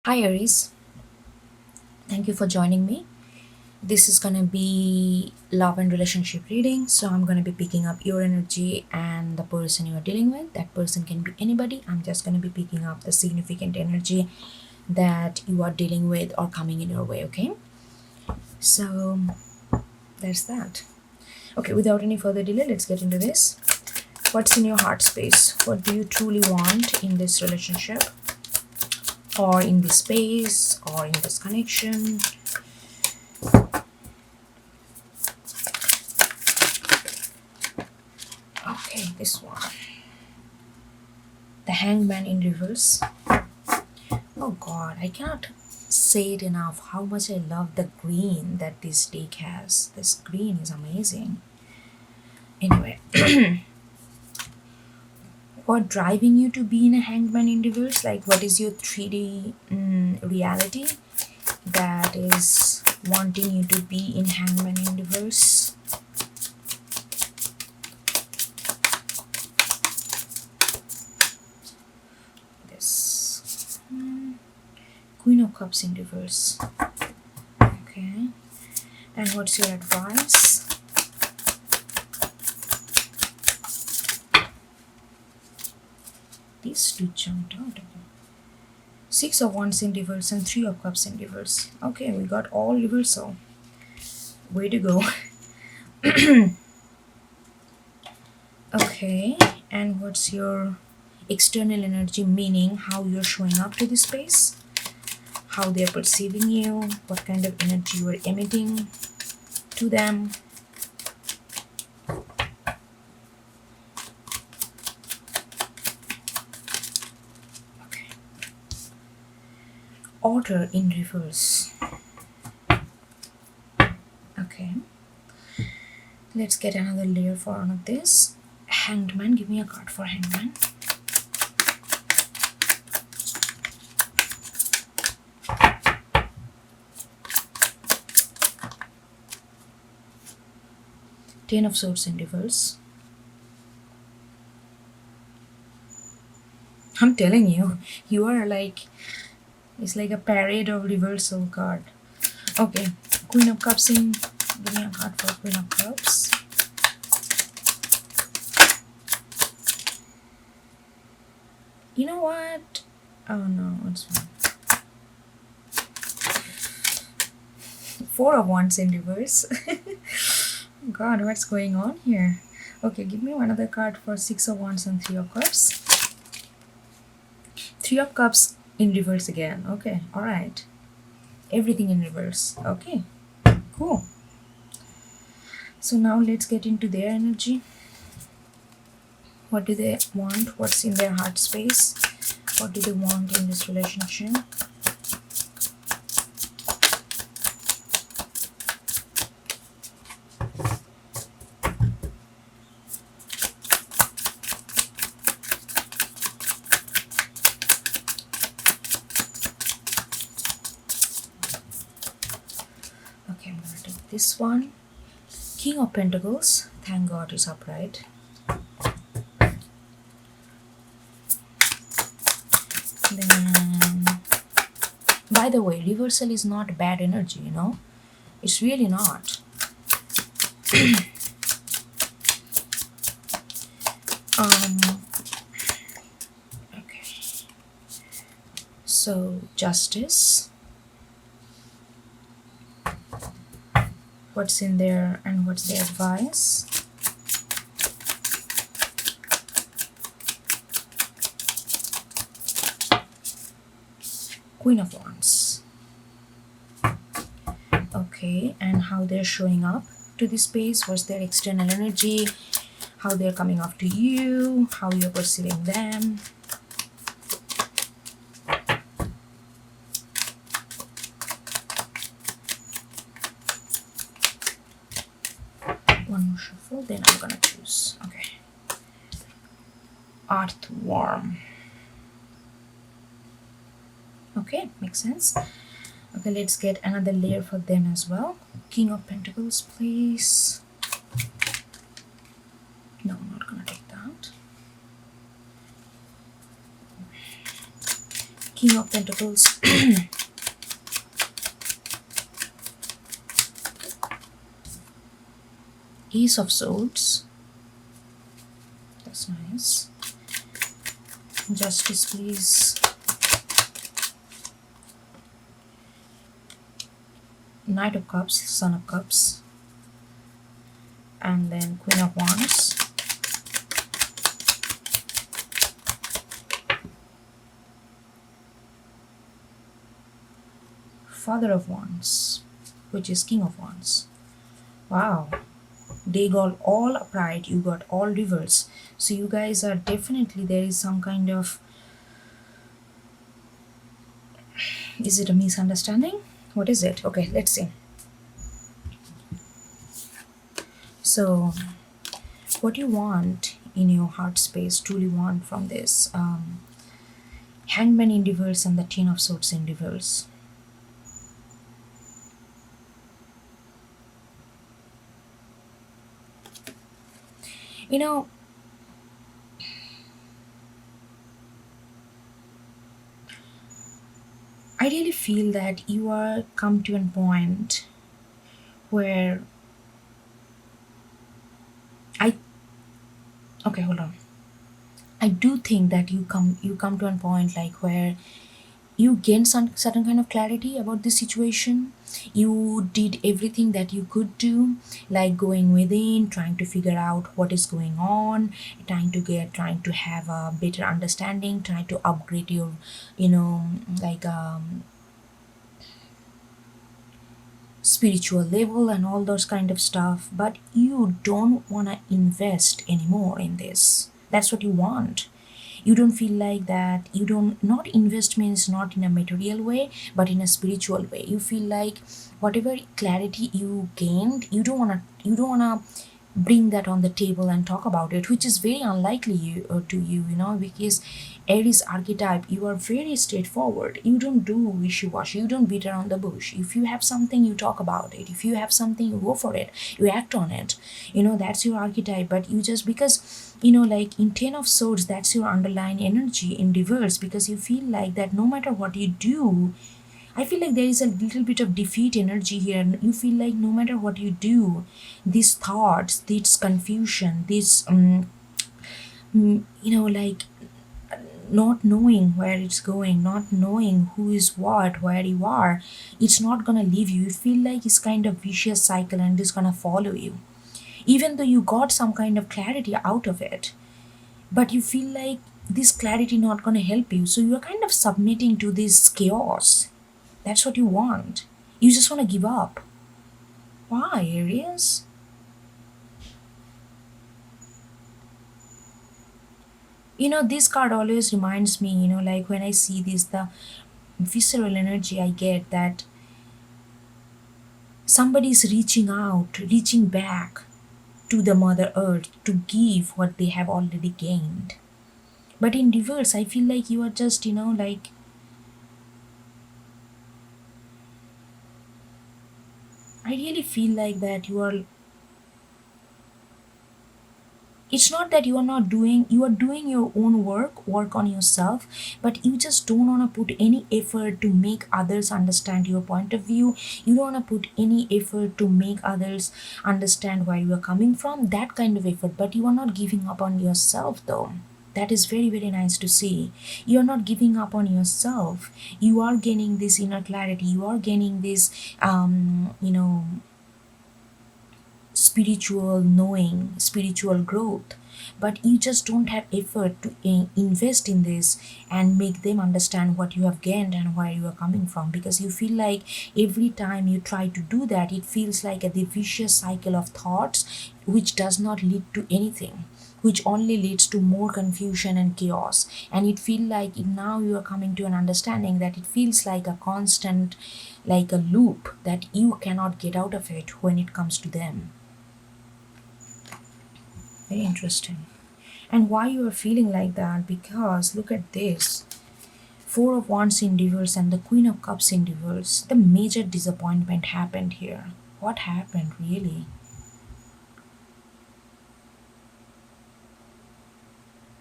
Hi Aries, thank you for joining me. This is gonna be love and relationship reading. So I'm gonna be picking up your energy and the person you are dealing with. That person can be anybody. I'm just gonna be picking up the significant energy that you are dealing with or coming in your way, okay? So there's that. Okay, without any further delay, let's get into this. What's in your heart space? What do you truly want in this relationship? Or in this space, or in this connection? Okay, this one. The Hangman in reverse. Oh god, I cannot say it enough how much I love the green that this deck has. This green is amazing. Anyway, what driving you to be in a Hangman in reverse? Like, what is your 3D reality that is wanting you to be in Hangman in reverse? This Queen of Cups in reverse. Okay, and what's your advice? These two jumped out. Six of Wands in reverse and Three of Cups in reverse. Okay, we got all reversal. Way to go. Okay, and what's your external energy, meaning how you're showing up to this space, how they're perceiving you, what kind of energy you are emitting to them? Okay. Order in reverse. Okay. Let's get another layer for one of this. Hanged Man, give me a card for Hanged Man. Ten of Swords in reverse. I'm telling you, you are like, it's like a parade of reversal card. Okay, Queen of Cups in, give me a card for Queen of Cups. You know what? Oh no, what's wrong? Four of Wands in reverse. God, what's going on here? Okay, give me one other card for Six of Wands and Three of Cups. Three of Cups in reverse again. Okay, alright. Everything in reverse. Okay, cool. So now let's get into their energy. What do they want? What's in their heart space? What do they want in this relationship? Okay, I'm gonna take this one. King of Pentacles. Thank God is upright. Then, by the way, reversal is not bad energy, you know? It's really not. Okay. So, Justice. What's in there and what's the advice? Queen of Wands. Okay, and how they're showing up to this space, what's their external energy, how they're coming off to you, how you're perceiving them. One more shuffle, then I'm gonna choose. Okay. Earthworm. Okay, makes sense. Okay, let's get another layer for them as well. King of Pentacles, please. No, I'm not gonna take that. King of Pentacles. Ace of Swords. That's nice. Justice, please. Knight of Cups, Son of Cups. And then Queen of Wands. Father of Wands, which is King of Wands. Wow. They got all upright, you got all reverse. So you guys are definitely, there is some kind of, is it a misunderstanding? What is it? Okay, let's see. So what you want in your heart space, truly want from this, Hangman in reverse and the Ten of Swords in reverse. You know, I really feel that you are come to a point where okay, hold on. I do think that you come to a point like where you gain some certain kind of clarity about the situation. You did everything that you could do, like going within, trying to figure out what is going on, trying to have a better understanding, trying to upgrade your, like spiritual level and all those kind of stuff. But you don't want to invest anymore in this. That's what you want. You don't feel like that. You don't, not invest means not in a material way but in a spiritual way. You feel like whatever clarity you gained, you don't want to bring that on the table and talk about it, which is very unlikely to you, because Aries archetype, you are very straightforward. You don't do wishy-washy, you don't beat around the bush. If you have something, you talk about it. If you have something, you go for it, you act on it. That's your archetype. But you just, because like in Ten of Swords, that's your underlying energy in reverse, because you feel like that no matter what you do, I feel like there is a little bit of defeat energy here. You feel like no matter what you do, these thoughts, this confusion, this like not knowing where it's going, not knowing who is what, where you are, it's not gonna leave you. You feel like it's kind of vicious cycle and it's gonna follow you. Even though you got some kind of clarity out of it, but you feel like this clarity not gonna help you. So you're kind of submitting to this chaos. That's what you want. You just want to give up. Why, Aries? This card always reminds me, like when I see this, the visceral energy I get that somebody's reaching out, reaching back to the Mother Earth to give what they have already gained. But in reverse, I feel like you are just, like I really feel like that you are, it's not that you are not doing, you are doing your own work on yourself, but you just don't want to put any effort to make others understand your point of view. You don't want to put any effort to make others understand where you are coming from, that kind of effort. But you are not giving up on yourself though. That is very, very nice to see. You are not giving up on yourself. You are gaining this inner clarity. You are gaining this spiritual knowing, spiritual growth, but you just don't have effort to invest in this and make them understand what you have gained and where you are coming from, because you feel like every time you try to do that, it feels like a vicious cycle of thoughts which does not lead to anything, which only leads to more confusion and chaos. And it feel like now you are coming to an understanding that it feels like a constant, like a loop that you cannot get out of it when it comes to them. Very interesting. And why you are feeling like that? Because look at this. Four of Wands in reverse and the Queen of Cups in reverse. The major disappointment happened here. What happened really?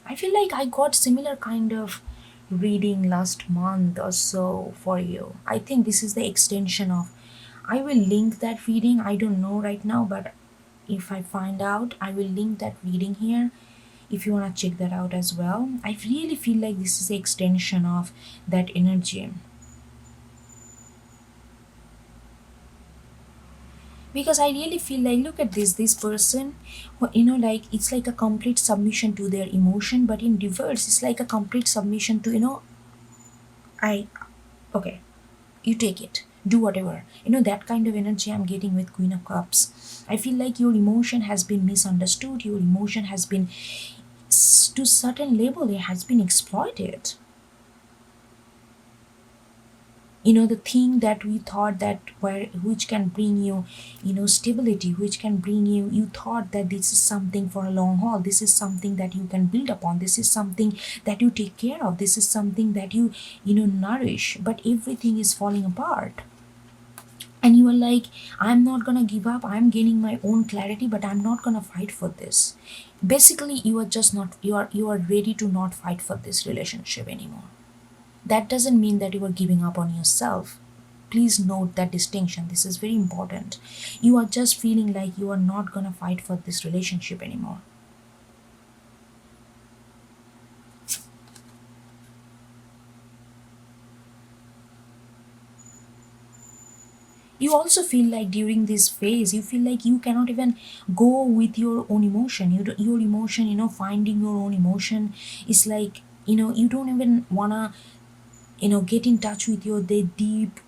I feel like I got similar kind of reading last month or so for you. I think this is the extension of. I will link that reading. I don't know right now, but if I find out, I will link that reading here if you want to check that out as well. I really feel like this is the extension of that energy, because I really feel like, look at this person, like it's like a complete submission to their emotion, but in reverse it's like a complete submission to, I okay, you take it, do whatever, that kind of energy I'm getting with Queen of Cups. I feel like your emotion has been misunderstood, your emotion has been, to certain level, it has been exploited. The thing that we thought that where which can bring you, stability, which can bring you, you thought that this is something for a long haul, this is something that you can build upon, this is something that you take care of, this is something that you nourish, but everything is falling apart. And you are like, I'm not gonna give up, I'm gaining my own clarity, but I'm not gonna fight for this. Basically, you are just not, you are ready to not fight for this relationship anymore. That doesn't mean that you are giving up on yourself. Please note that distinction. This is very important. You are just feeling like you are not gonna fight for this relationship anymore. You also feel like during this phase, you feel like you cannot even go with your own emotion. Your emotion, finding your own emotion is like, you don't even wanna, get in touch with your the deep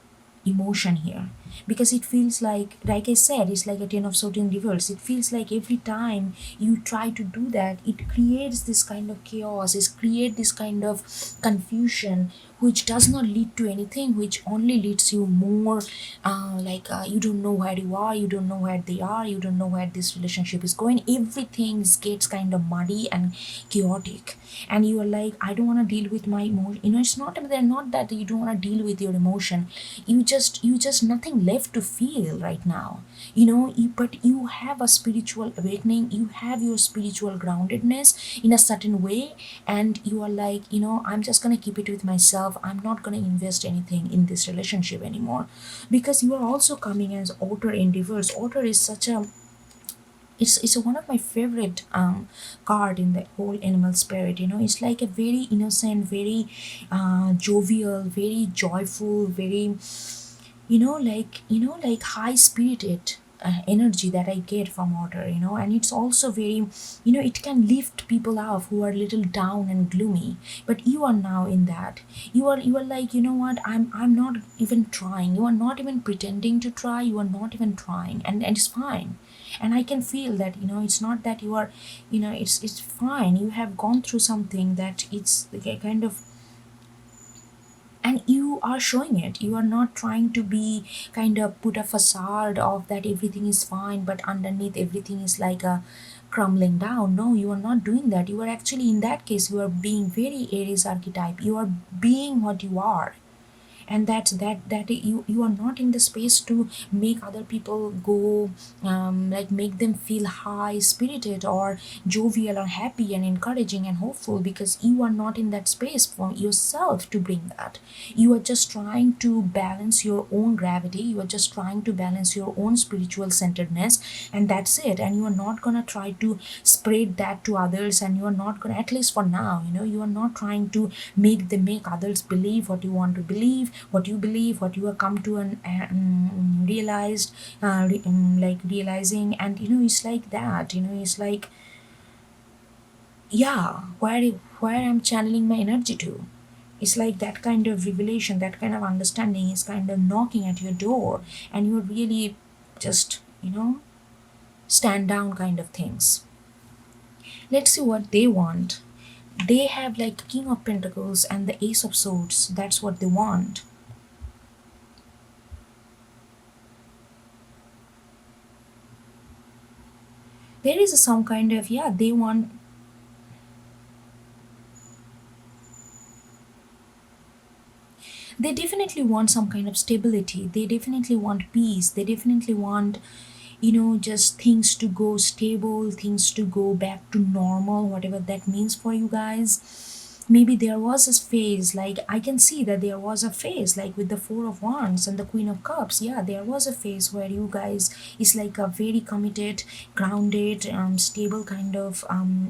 emotion here, because it feels like I said, it's like a 10 of swords in reverse. It feels like every time you try to do that, it creates this kind of chaos, it creates this kind of confusion, which does not lead to anything, which only leads you more, you don't know where you are, you don't know where they are, you don't know where this relationship is going. Everything gets kind of muddy and chaotic, and you are like, I don't want to deal with my emotion. It's not, they're not that you don't want to deal with your emotion, you just nothing left to feel right now, but you have a spiritual awakening, you have your spiritual groundedness in a certain way, and you are like, I'm just gonna keep it with myself, I'm not gonna invest anything in this relationship anymore. Because you are also coming as otter in reverse. Otter is such a, it's one of my favorite card in the whole animal spirit. It's like a very innocent, very jovial, very joyful, very, like high spirited energy that I get from otter. And it's also very, it can lift people up who are a little down and gloomy. But you are now in that, you are like, what, I'm not even trying, you are not even pretending to try, you are not even trying, and it's fine. And I can feel that, it's not that you are, it's fine, you have gone through something that it's like a kind of, and you are showing it, you are not trying to be kind of put a facade of that everything is fine, but underneath everything is like a crumbling down. No, you are not doing that. You are actually, in that case, you are being very Aries archetype, you are being what you are. And that you are not in the space to make other people go, like make them feel high spirited or jovial or happy and encouraging and hopeful, because you are not in that space for yourself to bring that. You are just trying to balance your own gravity, you are just trying to balance your own spiritual centeredness, and that's it. And you are not gonna try to spread that to others, and you are not gonna, at least for now, you are not trying to make others believe what you want to believe, what you believe, what you have come to and realized, like realizing. And it's like that, it's like, yeah, where I'm channeling my energy to. It's like that kind of revelation, that kind of understanding is kind of knocking at your door, and you're really just, stand down kind of things. Let's see what they want. They have like King of Pentacles and the Ace of Swords. That's what they want. There is some kind of, yeah, they want, they definitely want some kind of stability, they definitely want peace, they definitely want, just things to go stable, things to go back to normal, whatever that means for you guys. maybe there was a phase, like I can see that there was a phase, like with the Four of Wands and the Queen of Cups. Yeah, there was a phase where you guys is like a very committed, grounded, stable kind of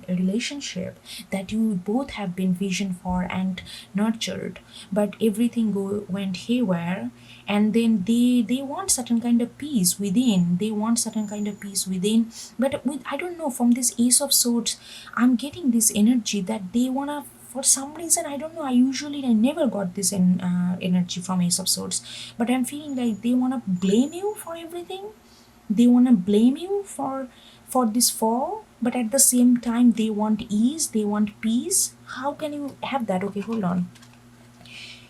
relationship that you both have been visioned for and nurtured. But everything went haywire, and then they want certain kind of peace within. They want certain kind of peace within. But with, I don't know, from this Ace of Swords, I'm getting this energy that they wanna, for some reason, I don't know, I never got this energy from Ace of Swords, but I'm feeling like they want to blame you for everything. They want to blame you for this fall, but at the same time they want ease, they want peace. How can you have that? Okay, hold on.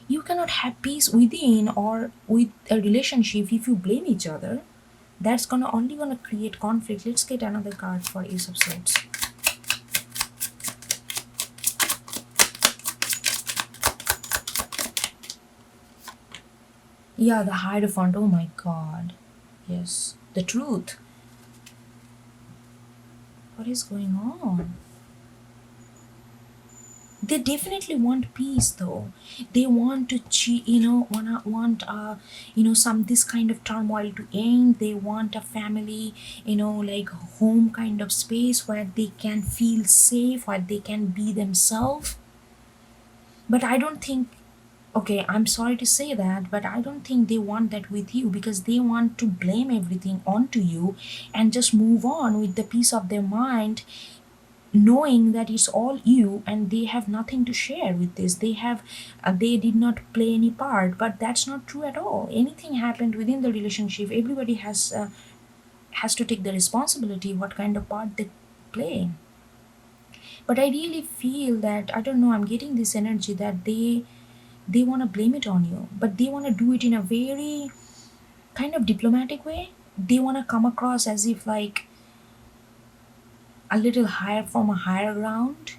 You cannot have peace within or with a relationship if you blame each other. That's gonna only gonna create conflict. Let's get another card for Ace of Swords. Yeah, the Hierophant. Oh my god. Yes. The truth. What is going on? They definitely want peace though. They want to want some this kind of turmoil to end. They want a family, like home kind of space where they can feel safe, where they can be themselves. But I don't think, okay, I'm sorry to say that, but I don't think they want that with you, because they want to blame everything onto you and just move on with the peace of their mind, knowing that it's all you and they have nothing to share with this. They did not play any part. But that's not true at all. Anything happened within the relationship, everybody has to take the responsibility what kind of part they play. But I really feel that, I don't know, I'm getting this energy that they want to blame it on you, but they want to do it in a very kind of diplomatic way. They want to come across as if like a little higher, from a higher ground.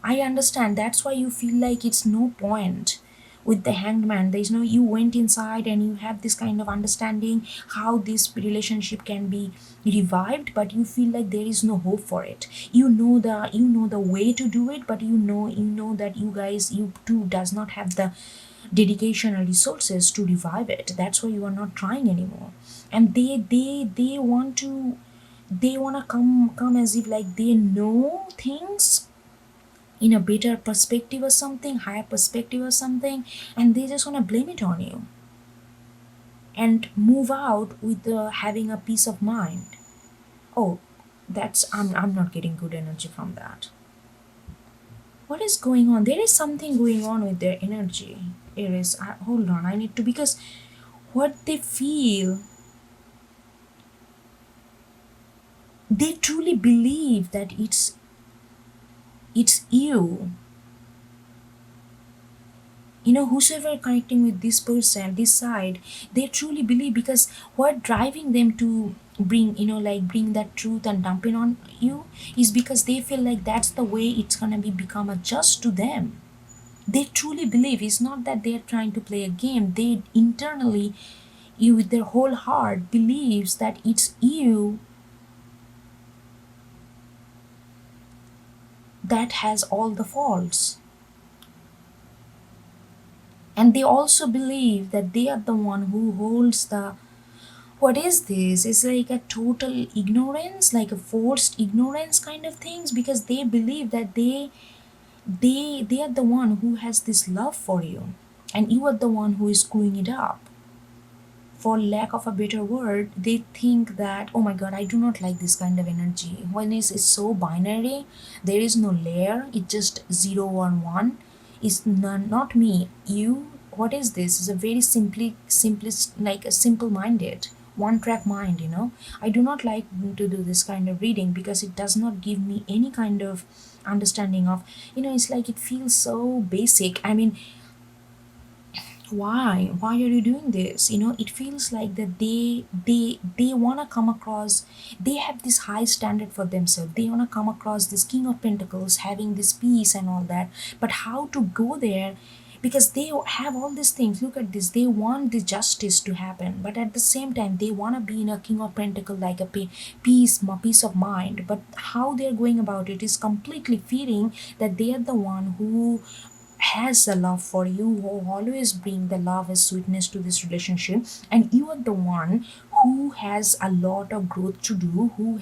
I understand that's why you feel like it's no point with the Hanged Man. There's no, you went inside and you have this kind of understanding how this relationship can be revived, but you feel like there is no hope for it. You know the way to do it, but you know that you two does not have the dedication or resources to revive it. That's why you are not trying anymore. And they want to come as if like they know things in a better perspective or something, higher perspective or something, and they just want to blame it on you and move out with having a peace of mind. Oh, I'm not getting good energy from that. What is going on? There is something going on with their energy. It is. Hold on. I need to, because what they feel, they truly believe that it's you. Whosoever connecting with this person, this side, they truly believe, because what driving them to bring that truth and dump it on you is because they feel like that's the way it's gonna become a just to them. They truly believe. It's not that they're trying to play a game. They internally, you with their whole heart believes that it's you that has all the faults. And they also believe that they are the one who holds the, what is this? It's like a total ignorance, like a forced ignorance kind of things, because they believe that they are the one who has this love for you, and you are the one who is screwing it up. For lack of a better word, they think that, oh my god, I do not like this kind of energy. When it's so binary, there is no layer, it's just 0 or 1. It's not me, you. What is this? It's a very simplest, like a simple minded, one track mind, I do not like to do this kind of reading, because it does not give me any kind of understanding of, it's like it feels so basic. I mean, why are you doing this? It feels like that they want to come across, they have this high standard for themselves. They want to come across this King of Pentacles, having this peace and all that. But how to go there? because they have all these things. Look at this, they want the justice to happen, but at the same time they want to be in a king of pentacle, like a peace of mind. But how they're going about it is completely feeling that they are the one who has a love for you, who always bring the love and sweetness to this relationship, and you are the one who has a lot of growth to do, who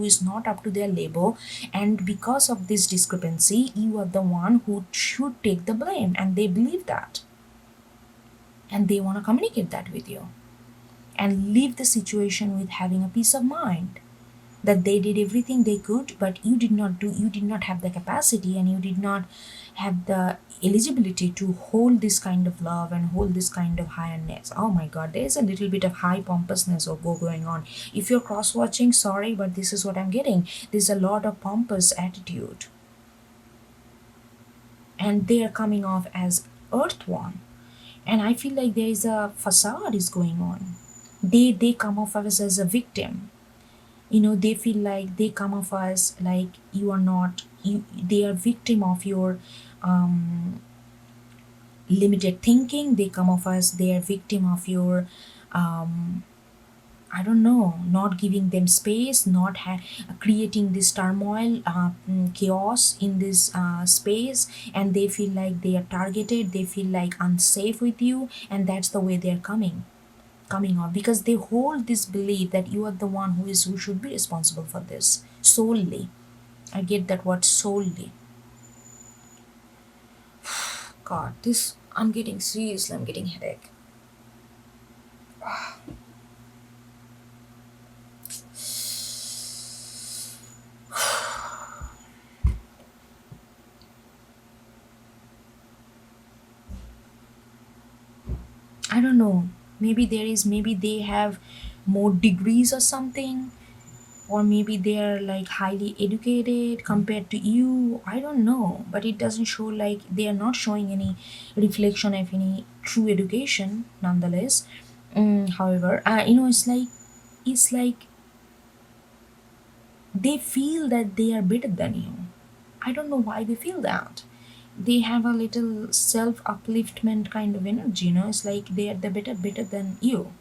is not up to their level. And because of this discrepancy, you are the one who should take the blame, and they believe that, and they want to communicate that with you and leave the situation with having a peace of mind that they did everything they could, but you did not have the capacity, and you did not have the eligibility to hold this kind of love and hold this kind of highness. Oh my god, there's a little bit of high pompousness or going on. If you're cross watching, sorry, but this is what I'm getting. There's a lot of pompous attitude, and they are coming off as earth one, and I feel like there is a facade is going on. They come off as a victim. They feel like they come off as like you are not you they are victim of your limited thinking. They come off as they are victim of your I don't know, not giving them space, not creating this turmoil, chaos in this space, and they feel like they are targeted, they feel like unsafe with you, and that's the way they're coming off, because they hold this belief that you are the one who should be responsible for this solely. I get that word, solely. God, this I'm getting seriously, I'm getting headache. I don't know. Maybe they have more degrees or something, or maybe they are like highly educated compared to you. I don't know, but it doesn't show, like they are not showing any reflection of any true education nonetheless. However, it's like they feel that they are better than you. I don't know why they feel that. They have a little self upliftment kind of energy, it's like they are the better than you,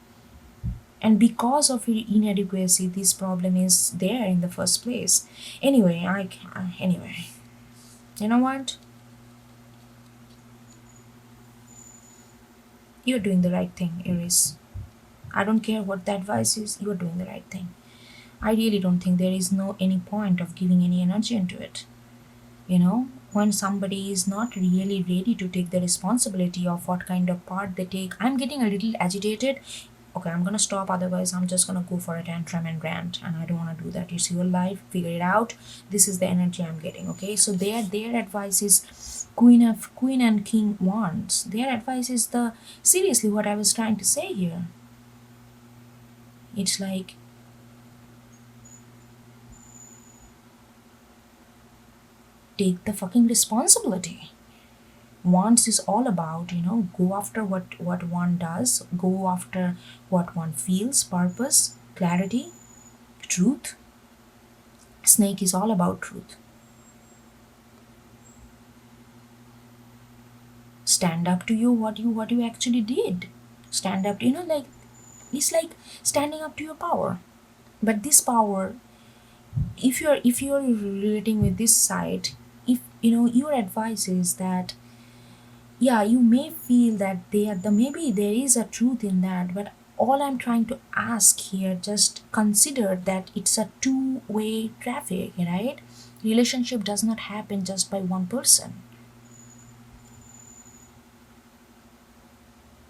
and because of your inadequacy this problem is there in the first place. Anyway, you know what, you're doing the right thing, Aries. I don't care what the advice is, you're doing the right thing. I really don't think there is no any point of giving any energy into it. When somebody is not really ready to take the responsibility of what kind of part they take. I'm getting a little agitated. Okay, I'm gonna stop, otherwise I'm just gonna go for a tantrum and rant, and I don't want to do that. It's your life, figure it out. This is the energy I'm getting. Okay, so their advice is queen and king wands. Their advice is the seriously what I was trying to say here. It's like, take the fucking responsibility. Wands is all about, go after what one does, go after what one feels, purpose, clarity, truth. Snake is all about truth. Stand up to what you actually did. Stand up to, like it's like standing up to your power. But this power, if you're relating with this side, if your advice is that, yeah, you may feel that maybe there is a truth in that, but all I'm trying to ask here, just consider that it's a two-way traffic, right? Relationship does not happen just by one person.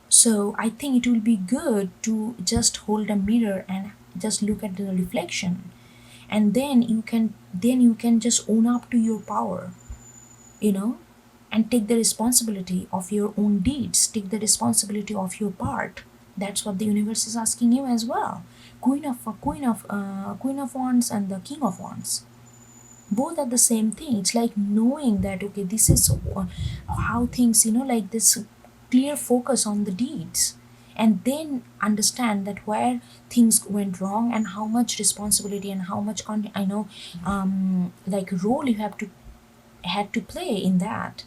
So I think it will be good to just hold a mirror and just look at the reflection, and then you can just own up to your power, you know and take the responsibility of your own deeds, take the responsibility of your part. That's what the universe is asking you as well. Queen of wands and the king of wands, both are the same thing. It's like knowing that, okay, this is how things, like this clear focus on the deeds, and then understand that where things went wrong and how much responsibility and how much like role you had to play in that,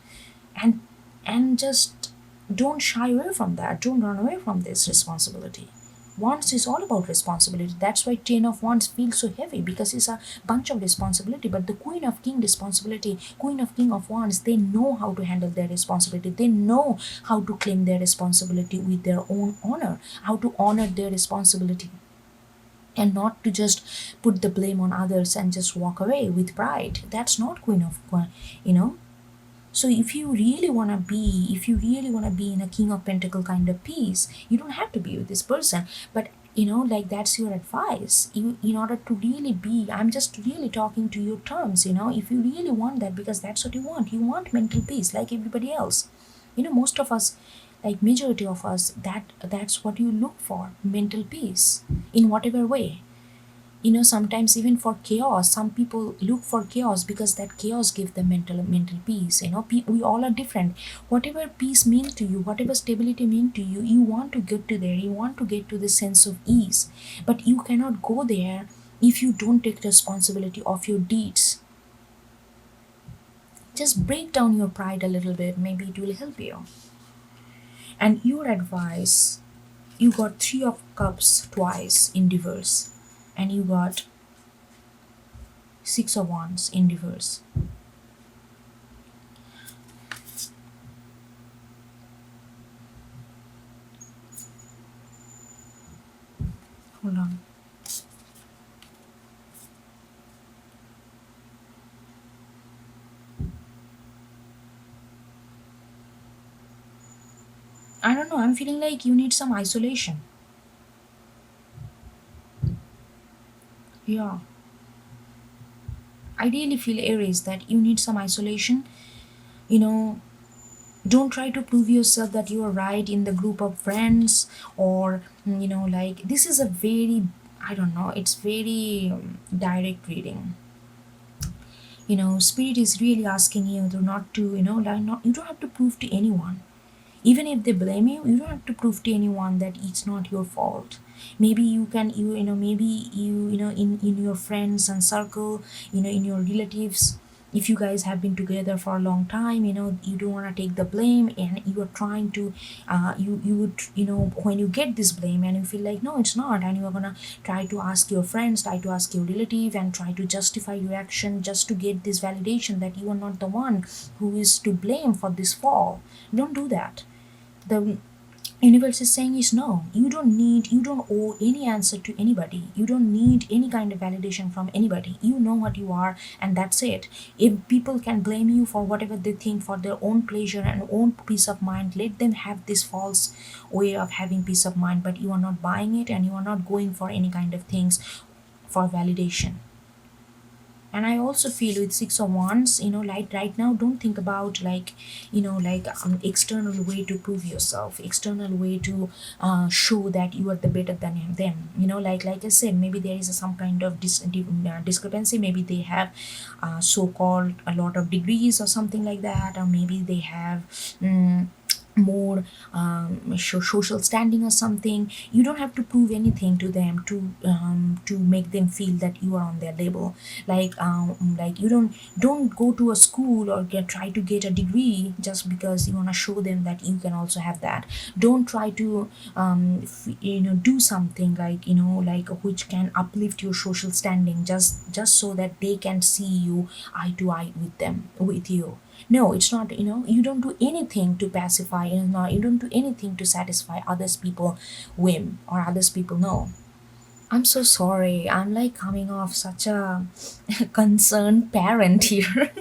and just don't shy away from that. Don't run away from this responsibility. Wands is all about responsibility. That's why Ten of Wands feels so heavy, because it's a bunch of responsibility. But the Queen of King responsibility, Queen of King of Wands, they know how to handle their responsibility. They know how to claim their responsibility with their own honor, how to honor their responsibility, and not to just put the blame on others and just walk away with pride. That's not Queen of, you know. So if you really want to be in a King of Pentacle kind of piece, you don't have to be with this person. But like, that's your advice. You, in order to really be, I'm just really talking to your terms. If you really want that, because that's what you want. You want mental peace like everybody else. Most of us, like majority of us, that's what you look for, mental peace, in whatever way. Sometimes even for chaos, some people look for chaos because that chaos gives them mental peace. We all are different. Whatever peace means to you, whatever stability means to you, you want to get to there. You want to get to the sense of ease, but you cannot go there if you don't take responsibility of your deeds. Just break down your pride a little bit, maybe it will help you. And your advice, you got Three of Cups twice in reverse, and you got Six of Wands in reverse. Hold on. I don't know, I'm feeling like you need some isolation. Yeah. I really feel, Aries, that you need some isolation. You know, don't try to prove yourself that you are right in the group of friends, or like, this is a very, I don't know, it's very direct reading. Spirit is really asking you to not to, like, not, you don't have to prove to anyone. Even if they blame you, you don't have to prove to anyone that it's not your fault. Maybe you can, maybe in your friends and circle, in your relatives, if you guys have been together for a long time, you don't want to take the blame, and you are trying to, you would, when you get this blame and you feel like, no, it's not, and you are gonna try to ask your friends, try to ask your relative, and try to justify your action just to get this validation that you are not the one who is to blame for this fall. Don't do that. The universe is saying is, no, you don't owe any answer to anybody. You don't need any kind of validation from anybody. You know what you are, and that's it. If people can blame you for whatever they think for their own pleasure and own peace of mind, let them have this false way of having peace of mind, but you are not buying it, and you are not going for any kind of things for validation. And I also feel with Six of Wands, like right now, don't think about like, like external way to prove yourself, external way to show that you are the better than them. Like I said, maybe there is some kind of discrepancy. Maybe they have so-called a lot of degrees or something like that, or maybe they have more social standing or something. You don't have to prove anything to them to make them feel that you are on their level. Like you don't go to a school or try to get a degree just because you want to show them that you can also have that. Don't try to do something like, like which can uplift your social standing just so that they can see you eye to eye with you. No, it's not. You don't do anything to pacify, you don't do anything to satisfy others people whim or others people. No, I'm so sorry, I'm like coming off such a concerned parent here.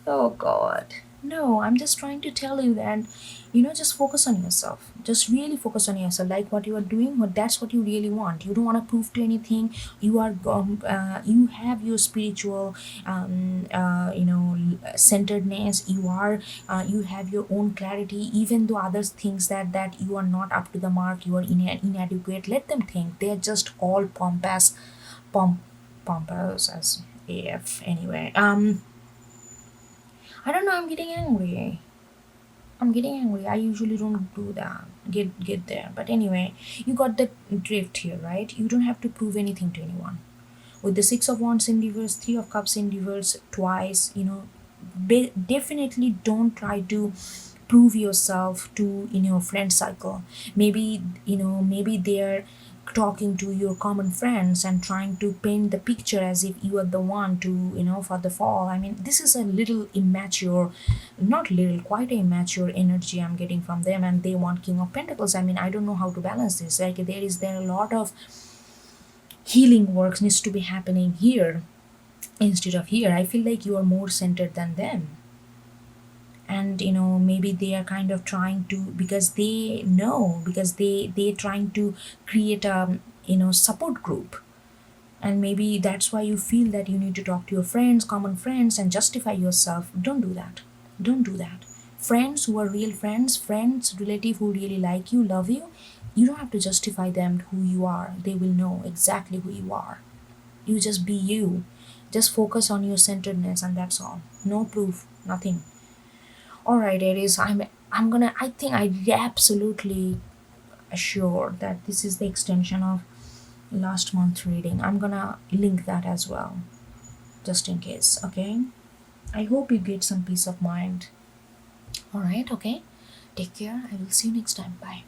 Oh God. No, I'm just trying to tell you that, just focus on yourself. Just really focus on yourself. Like what you are doing, that's what you really want. You don't want to prove to anything. You are, you have your spiritual, centeredness. You have your own clarity. Even though others thinks that you are not up to the mark, you are inadequate. Let them think. They're just all pomp, pompous as AF. Anyway, I don't know. I'm getting angry. I'm getting angry. I usually don't do that. Get there. But anyway, you got the drift here, right? You don't have to prove anything to anyone. With the Six of Wands in reverse, Three of Cups in reverse twice, definitely don't try to prove yourself to in your friend cycle. Maybe, maybe they're talking to your common friends and trying to paint the picture as if you are the one to, for the fall. I mean, this is a little immature, not little, quite a immature energy I'm getting from them, and they want King of Pentacles. I mean, I don't know how to balance this. Like, there a lot of healing works needs to be happening here instead of here. I feel like you are more centered than them. And maybe they are kind of trying to, because they know, because they're trying to create a support group. And maybe that's why you feel that you need to talk to your friends, common friends, and justify yourself. Don't do that. Don't do that. Friends who are real friends, friends, relative who really like you, love you, you don't have to justify them who you are. They will know exactly who you are. You just be you. Just focus on your centeredness, and that's all. No proof, nothing. All right, Aries. I'm gonna. I think I absolutely assured that this is the extension of last month reading. I'm gonna link that as well, just in case. Okay. I hope you get some peace of mind. All right. Okay. Take care. I will see you next time. Bye.